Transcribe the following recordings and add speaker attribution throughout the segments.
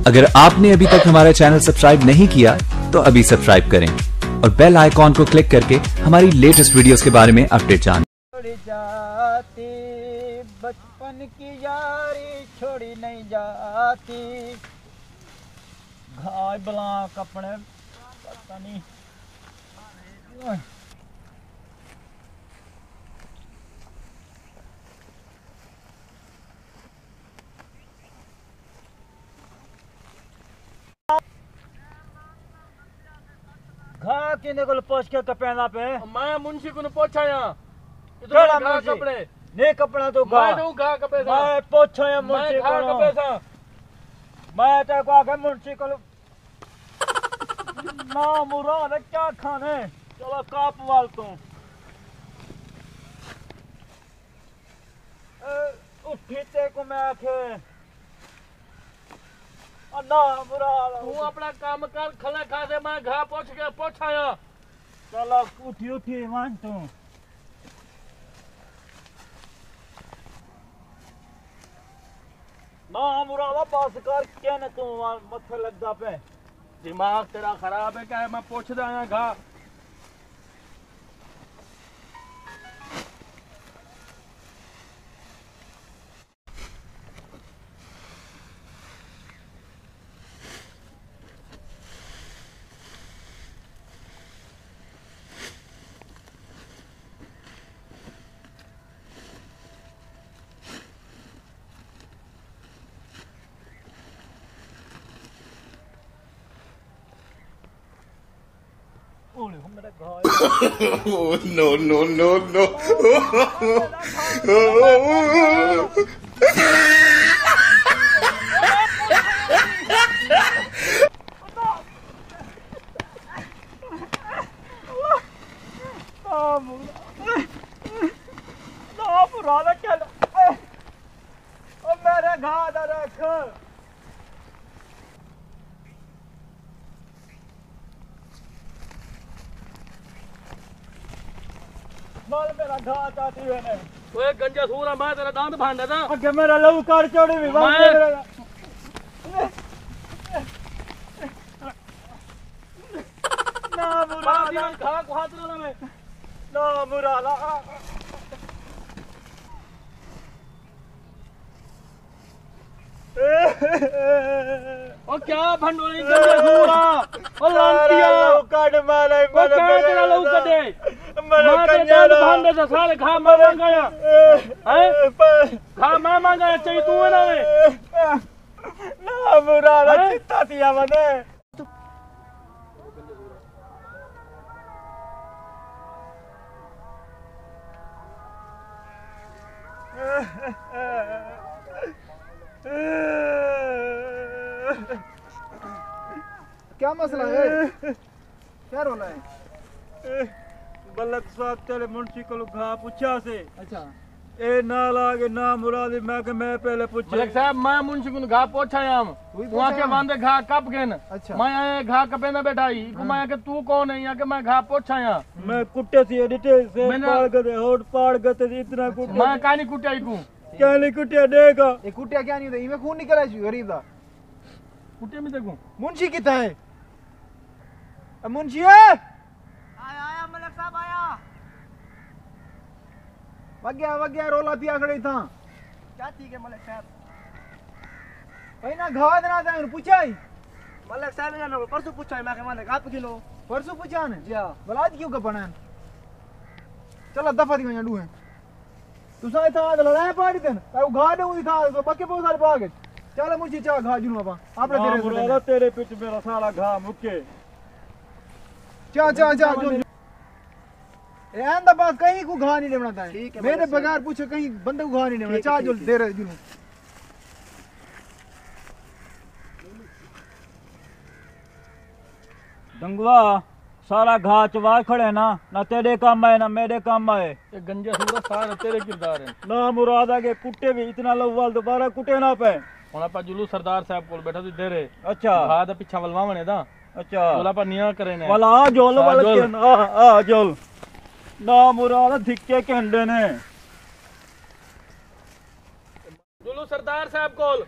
Speaker 1: अगर आपने अभी तक हमारा चैनल सब्सक्राइब नहीं किया तो अभी सब्सक्राइब करें और बेल आइकॉन को क्लिक करके हमारी लेटेस्ट वीडियोस के बारे में अपडेट जानें।
Speaker 2: जाती बचपन की यारी छोड़ी नहीं जाती, घाय बला कपड़े पता नहीं। घा किने को पोछ के कपड़ा पे
Speaker 3: मैं मुंशी को पोछाया
Speaker 2: केड़ा
Speaker 3: घा
Speaker 2: मुंशी?
Speaker 3: कपड़े
Speaker 2: ने कपड़ा तो घा
Speaker 3: मैं घा कपड़े सा
Speaker 2: मैं पोछाया मुंशी
Speaker 3: मैं घा कपड़े सा
Speaker 2: मैं ते को आके मुंशी को ना मुराद क्या खाने चलो काप वाल तू उठी ते को मैं आखे ना मुराद
Speaker 3: तू अपना काम कर खले खा दे, मैं घा पोछ के पोछाया।
Speaker 2: चलो उठी उठी मान तू ना मुराद बस कर क्या न तू मथे लग जा पे
Speaker 3: दिमाग तेरा खराब है क्या? मैं पोछ दे आया घा।
Speaker 2: मेरा घर
Speaker 4: Oh, no, no, no, no.
Speaker 2: मेरा घाट रख माल मेरा घाट आती है ने
Speaker 3: ओए गंजा सूरा मैं तेरा दांत भांडा था।
Speaker 2: आगे मेरा लहू काट चोड़ी भी
Speaker 3: मैं-
Speaker 2: ना मुरादा
Speaker 3: घा को हाथ ना मैं
Speaker 2: ना मुरादा
Speaker 3: ओ क्या भंडोली गंजा सूरा ओ लांटिया
Speaker 2: काट मारे
Speaker 3: ओ क्या तेरा लहू कटे मैं तेरे दांत भांडे से सारे घा मैं मांगाया हैं घा मैं मांगाया चाहिए तू है ना वे
Speaker 2: ना मुरादा
Speaker 3: हैं?
Speaker 2: चित्ता दिया मने
Speaker 5: क्या मसला है? क्या रोना है?
Speaker 2: बलक साहब तेरे मुंशी को घा पूछा से
Speaker 5: अच्छा
Speaker 2: ए ना लागे ना मुरादी मैं के मैं पहले पूछे
Speaker 3: मलिक साहब मैं मुंशी को घा पोछाया हम
Speaker 5: वही
Speaker 3: वहां के
Speaker 5: पोछाया?
Speaker 3: बांधे घा कप गए न
Speaker 5: अच्छा।
Speaker 3: मैं आए घा कपे ना बैठाई को मैं के तू कौन है यहाँ के मैं घा पोछाया
Speaker 2: मैं कुट्टे से डिटेल से
Speaker 3: मैंने-
Speaker 2: पाड़ गए होट पाड़ गए इतना कुट्टे
Speaker 3: मैं कानी कुटाई को
Speaker 2: क्या नहीं कुट्टे देगा
Speaker 5: ये कुटिया क्या नहीं होता इमे खून निकला है गरीब दा
Speaker 3: कुटे में देखूं
Speaker 5: मुंशी कितना है? अब मुंशी है
Speaker 2: आया मलक साहब आया
Speaker 5: वग गया रोला पिया खड़े था
Speaker 2: क्या ठीक है मलक साहब
Speaker 5: भाई ना घा देना था पूछा ही
Speaker 2: मलक साहब ने ना परसों पूछा मैं के माने घा पूछ लो
Speaker 5: परसों पूछा ने
Speaker 2: जी हां
Speaker 5: बलाज क्यों कपना है? चलो दफा दी मैं डू है तू साए था लड़ाया पाड़ी तन ताऊ घा दे दिखा तो बके बहुत सारे पागे चल मुंशी चा घा जुनू बाबा आपने
Speaker 2: ना
Speaker 5: तेरे
Speaker 2: मुरादा तेरे पिछ मेरा सारा घा मुक्के
Speaker 5: चा जो ए आंदा बात कहीं को घा नहीं लेवना था
Speaker 2: ठीक है,
Speaker 5: मेरे
Speaker 2: मदद से।
Speaker 5: बगैर पूछो कहीं बंदे को घा नहीं लेवना
Speaker 2: ठीक है,
Speaker 5: चा जो
Speaker 2: ठीक है।
Speaker 5: दे रहे जुनू
Speaker 2: दंगवा सारा घा चवा खड़े ना तेरे काम आए ना मेरे काम आए
Speaker 3: ये गंजा सूरा सारे तेरे किरदार है।
Speaker 2: ना मुरादा के कुट्टे भी इतना लवाल दोबारा कुटे ना पे
Speaker 3: ਹੁਣ ਆਪਾਂ ਜੁਲੂ ਸਰਦਾਰ ਸਾਹਿਬ ਕੋਲ ਬੈਠਾ ਸੀ ਡੇਰੇ
Speaker 2: अच्छा
Speaker 3: ਘਾ ਦਾ ਪਿੱਛਾ ਵਲਵਾਵਣੇ ਦਾ
Speaker 2: अच्छा
Speaker 3: ਜੋਲਾ ਆਪਾਂ ਨੀਆਂ ਕਰੇ ਨੇ
Speaker 2: वाला आ जोल
Speaker 3: हाँ,
Speaker 2: वाला
Speaker 3: जोल।
Speaker 2: के आ जोल ना मुरादा धिक्के कहंडे ने
Speaker 3: ਜੁਲੂ ਸਰਦਾਰ ਸਾਹਿਬ ਕੋਲ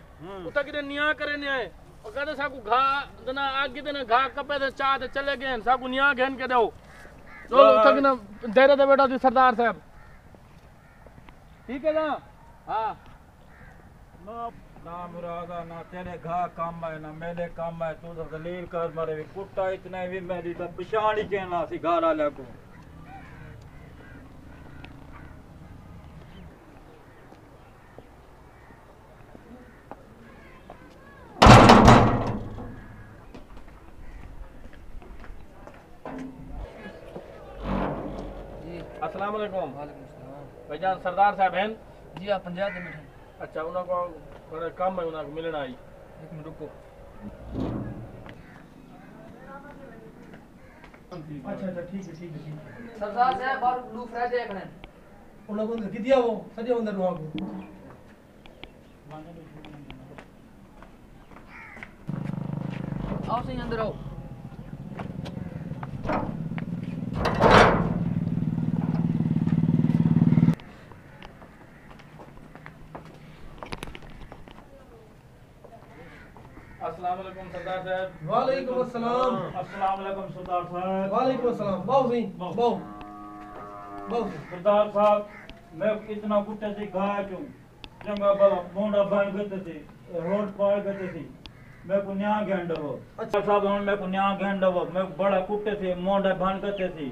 Speaker 3: ਉੱਥੇ ਕਿਤੇ ਨੀਆਂ ਕਰੇ ਨੇ ਆਏ और कहते साकू घा दना आगे दना घा कपे दे चाह ते चले गए साकू निया घेन के दो चलो तक ना डेरे ते बैठा थी सरदार साहब ठीक है ना हाँ
Speaker 2: ना मुरादा ना तेरे घा काम है ना मेरे काम है तू तो दलील कर मारे भी कुत्ता इतने भी मेरी तो पछाण ही कहना सी गारा लगो
Speaker 3: अस्सलाम वालेकुम भाईजान सरदार साहब हैं
Speaker 6: जी आप पंजाब में बैठे
Speaker 3: अच्छा उनको बड़ा काम है उनको मिलना आई
Speaker 6: एक मिनट रुको
Speaker 5: अच्छा ठीक है
Speaker 6: सरदार साहब बाहर ब्लू फ्राई दे खड़े
Speaker 5: उन लोगों ने किदिया वो सजे अंदर रुआ को
Speaker 6: आओ सही अंदर आओ
Speaker 3: अस्सलाम वालेकुम सरदार साहब
Speaker 5: वालेकुम अस्सलाम
Speaker 2: अस्सलाम वालेकुम सरदार साहब
Speaker 5: वालेकुम अस्सलाम बहु सही बहु
Speaker 2: सरदार साहब मैं इतना कुत्ते से घाया क्यों चंगा बड़ा मोंडा बन गए थे रोड पार गए थे मैं को न्याय गेंड हो अच्छा साहब हम मैं को न्याय गेंड हो मैं बड़ा कुत्ते से मोंडा बन गए थे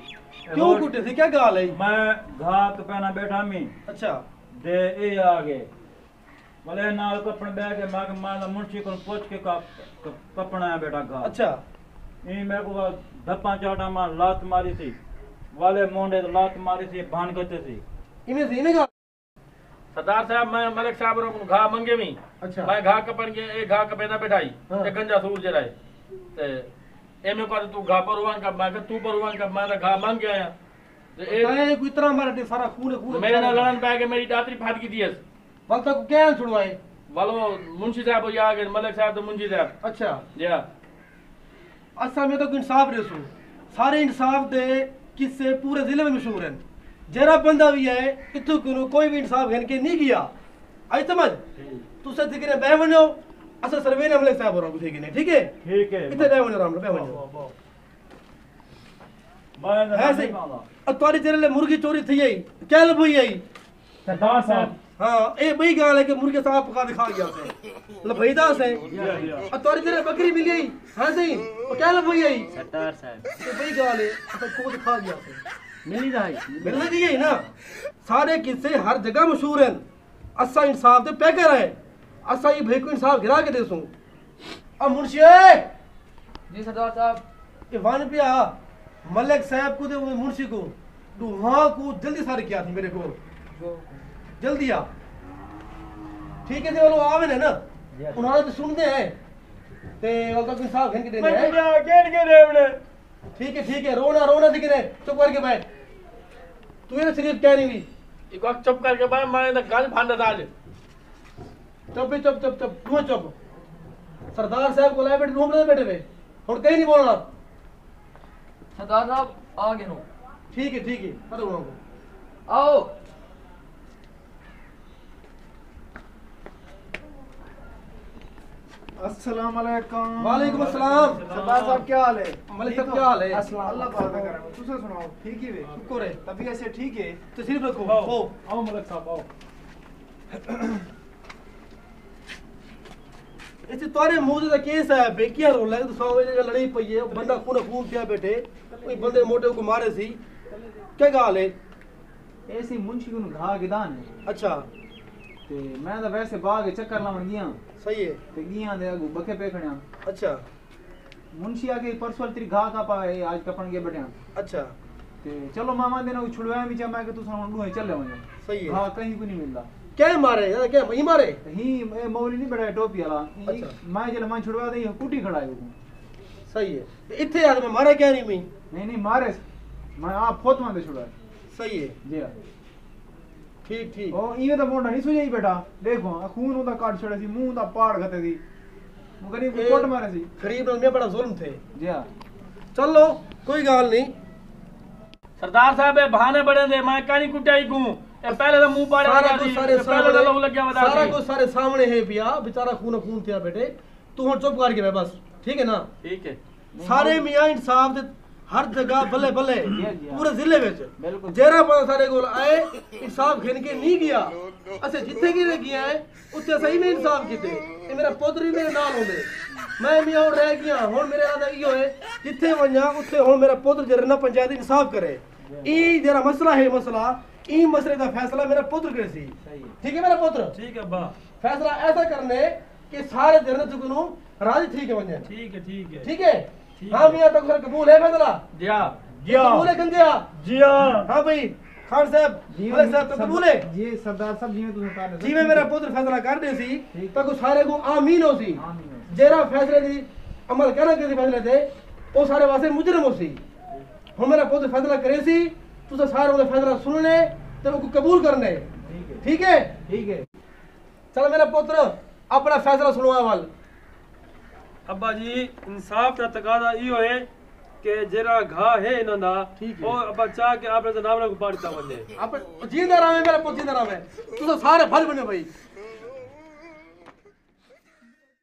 Speaker 5: क्यों कुटे थे क्या गाल है
Speaker 2: मैं घात पहना बैठा मी
Speaker 5: अच्छा
Speaker 2: दे ए आगे बोले नाल कपड़े बैग माग माल मुंशी को पूछ के कपड़ा है बेटा घात
Speaker 5: अच्छा
Speaker 2: ये मेरे को धप्पा चाटा मार लात मारी थी वाले मोंडे तो लात मारी थी भान करते थी
Speaker 5: इमे से इने गाल
Speaker 3: सरदार साहब मैं मलिक साहब रो घा मंगे मी
Speaker 5: अच्छा
Speaker 3: मैं घा कपन के एक घा कपे ना बैठाई
Speaker 5: हाँ।
Speaker 3: ते गंजा सूर जराए ते एमे को तू घा परवान का मैं तू परवान का मैं घा मांग के आया ते
Speaker 5: ए कोई तरह मारे सारा खून
Speaker 3: मेरे ना लड़न पै के मेरी दातरी फाट की थी
Speaker 5: वक्त को क्या छुड़वाए
Speaker 3: वालो मुंशी साहब या गए मलिक साहब तो मुंशी साहब
Speaker 5: अच्छा
Speaker 3: जी
Speaker 5: असल में तो इंसाफ रेसू सारे इंसाफ दे किस्से पूरे जिले में मशहूर हैं जरा बंदा भी है इतु कुनु कोई भी इंसाफ घन के नहीं किया आई समझ तू से दिखने बह बनो असल सर्वे ने मलिक साहब और कुछ की नहीं ठीक है इतने बह बनो राम बह बनो है सही अब तोरी तेरे लिए मुर्गी चोरी थी यही क्या लबई आई
Speaker 2: सरदार साहब
Speaker 5: हाँ ए बई गाल है कि मुर्गे साहब पका दिखा गया से लभईदा से अब तोरी तेरे बकरी मिली आई हां सही और क्या लभई आई
Speaker 2: सरदार साहब
Speaker 5: ए बई गाल है अब को दिखा गया से
Speaker 2: मिली जाए
Speaker 5: मिलने की यही ना सारे किस्से हर जगह मशहूर हैं असा इंसाफ दे पैकर है असा ये भाई को इंसाफ गिरा के देसू अब मुंशी
Speaker 6: जी सरदार साहब
Speaker 5: ये वन पे आ मलिक साहब को दे मुंशी को तू वहां को जल्दी सारे किया थी मेरे को जल्दी आ ठीक है वो आवे ना उन्होंने तो सुनते हैं ते वो तो इंसाफ घन के देने हैं ठीक है रोना दिख रहे चुप करके बैठ तू ये सिर्फ कह नहीं हुई
Speaker 3: एक वक्त चुप करके भाई मैं ना गल फांदा आज
Speaker 5: चुप तू चुप सरदार साहब को लाए बैठे रूम में बैठे हुए और कहीं नहीं बोलना
Speaker 6: सरदार साहब आ गए नो
Speaker 5: ठीक है अरे उनको
Speaker 6: आओ
Speaker 5: अस्सलाम वालेकुम वालेकुम अस्सलाम सरदार साहब क्या हाल है मलिक साहब क्या हाल है अल्लाह पाक का करम तुसे सुनाओ ठीक ही है शुक्र है तबीयत से ठीक है तशरीफ रखो आओ मलिक साहब आओ इसे तोरे मुंह दा केस है बेकिया रोल है तो 100 बजे लड़ाई पई है बंदा खून पिया बैठे कोई बंदे मोटे को मारे सी क्या गाल है
Speaker 7: ऐसी मुंशी को घा गिदान है
Speaker 5: अच्छा
Speaker 7: ते मैं तो वैसे बाग चक्कर लावन गया
Speaker 5: सही है
Speaker 7: ते गिया दे अगू बके पे खड़या
Speaker 5: अच्छा
Speaker 7: मुंशी आके परसों तेरी घा का पाए आज कपन के बैठया
Speaker 5: अच्छा
Speaker 7: ते चलो मामा देना छुड़वाया भी चा मैं के तू सन डूए चले वने
Speaker 5: सही है
Speaker 7: हां कहीं को नहीं मिलदा
Speaker 5: क्या मारे यार क्या वही मारे
Speaker 7: ही मौली नहीं बैठा टोपी वाला
Speaker 5: अच्छा।
Speaker 7: मैं जल मैं छुड़वा दे कुटी खड़ा है
Speaker 5: सही है इथे यार मैं मारा क्या नहीं मैं
Speaker 7: नहीं मारे मैं आप फोत मां दे छुड़वा
Speaker 5: सही है
Speaker 7: जी
Speaker 5: ठीक
Speaker 7: ओ ये तो मोंडा नहीं सुई बेटा देखो खून उदा काट छड़े सी मुंह दा पाड़ गते सी वो गरीब को कोट मारे सी
Speaker 5: गरीब में बड़ा जुल्म थे
Speaker 7: जी हां
Speaker 5: चलो कोई गाल नहीं
Speaker 3: सरदार साहब बहाने बड़े दे मैं कानी कुटाई गूं ए पहले तो मुंह पाड़े
Speaker 5: सारा
Speaker 3: वाला
Speaker 5: को
Speaker 3: दी
Speaker 5: सारे
Speaker 3: पहले तो लहू लग गया बता
Speaker 5: सारा को सारे सामने है पिया बेचारा खून थे बेटे तू हुन चुप करके बस, ठीक है ना?
Speaker 3: ठीक है।
Speaker 5: सारे मियां इंसाफ दे हर जगह बल्ले बल्ले पूरे जिले में जेरा पता सारे कोल आए इंसाफ खेन के नहीं गया। अच्छा जिथे की गया है उत्थे सही में इंसाफ कीते। ये मेरा पुत्र ही मेरे नाल होंदे, मैं मियां रह गया। हुन मेरे आदा इयो है जिथे वणा उत्थे हुन मेरा पुत्र जरा ना पंचायत इंसाफ करे। ई जरा मसला है, मसला ई मसले दा फैसला मेरा पुत्र करे सी। ठीक है मेरा पुत्र?
Speaker 2: ठीक है बा।
Speaker 5: फैसला ऐसा करने कि सारे जन जुगनू राजी ठीक है वणा।
Speaker 2: ठीक है ठीक है
Speaker 5: ठीक है। हाँ मियां तो घर कबूल है फैसला?
Speaker 3: जी हां
Speaker 2: जी हां
Speaker 5: कबूल है गंजिया?
Speaker 2: जी हां।
Speaker 5: हाँ भाई खान साहब मलिक साहब तो कबूल है
Speaker 7: जी सरदार साहब जी में तुम कहा
Speaker 5: जी में मेरा पुत्र फैसला कर दे सी तो सारे को आमीन हो सी। जेरा फैसले दी अमल करना के फैसले थे वो सारे वास्ते मुजरिम हो सी। हम मेरा पुत्र फैसला करे सी तुसा सारे वो फैसला सुनने ते वो कबूल करने। ठीक है
Speaker 7: ठीक है।
Speaker 5: चल मेरा पुत्र अपना फैसला सुनवा वाल।
Speaker 3: अब्बा जी इंसाफ का तकाजा इहो है कि जरा घा है इन्हां दा ओ अब्बा चाह के आपने नाम को पाड़ता वने
Speaker 5: आप जिंदा रहे मेरा पुत्र जिंदा रहे तुसा सारे फल बने भाई।